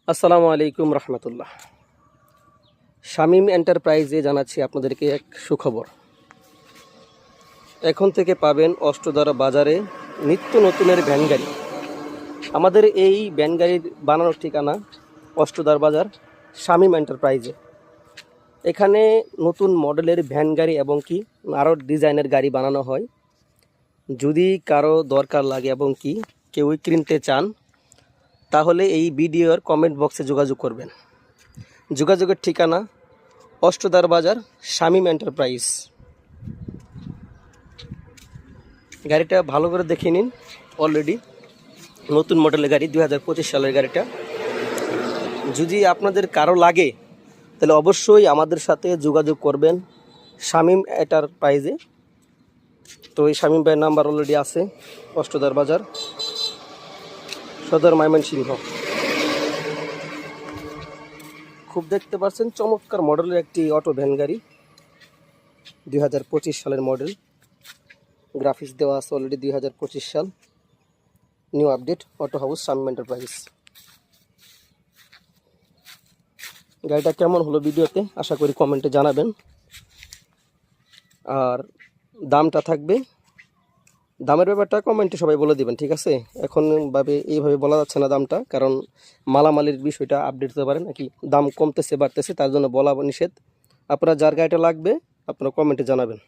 আসসালামু আলাইকুম রহমতুল্লাহ। শামীম এন্টারপ্রাইজে জানাচ্ছি আপনাদেরকে এক সুখবর। এখন থেকে পাবেন অষ্টধারা বাজারে নিত্য নতুনের ভ্যান গাড়ি। আমাদের এই ভ্যান গাড়ির বানানোর ঠিকানা অষ্টধারা বাজার শামীম এন্টারপ্রাইজে। এখানে নতুন মডেলের ভ্যান গাড়ি এবং কি আরও ডিজাইনের গাড়ি বানানো হয়। যদি কারো দরকার লাগে এবং কি কেউ কিনতে চান, তাহলে এই ভিডিওর কমেন্ট বক্সে যোগাযোগ করবেন। যোগাযোগের ঠিকানা অষ্টধারা বাজার শামীম এন্টারপ্রাইজ। গাড়িটা ভালো করে দেখে নিন। অলরেডি নতুন মডেলের গাড়ি, 2025 সালের গাড়িটা। যদি আপনাদের কারো লাগে তাহলে অবশ্যই আমাদের সাথে যোগাযোগ করবেন শামীম এন্টারপ্রাইজে। তো এই শামীম ভাইয়ের নাম্বার অলরেডি আছে। অষ্টধারা বাজার, সদর ময়মনসিংহ। খুব দেখতে পাচ্ছেন চমৎকার মডেলের একটি অটো ভ্যান গাড়ি, 2025 সালের মডেল। গ্রাফিক্স দেওয়া আছে অলরেডি 2025 সাল। New update, auto house Shamim enterprise. গাড়িটা কেমন হলো ভিডিওতে আশা করি কমেন্টে জানাবেন। আর দামটা থাকবে, দামের ব্যাপারটা কমেন্টে সবাই বলে দিবেন, ঠিক আছে? এখন এইভাবে বলা যাচ্ছে না দামটা, কারণ মালামালির বিষয়টা আপডেট হতে পারে নাকি, দাম কমতেছে বাড়তেছে, তার জন্য বলা নিষেধ। আপনারা যার গাড়িটা লাগবে আপনারা কমেন্টে জানাবেন।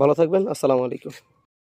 ভালো থাকবেন, আসসালামু আলাইকুম।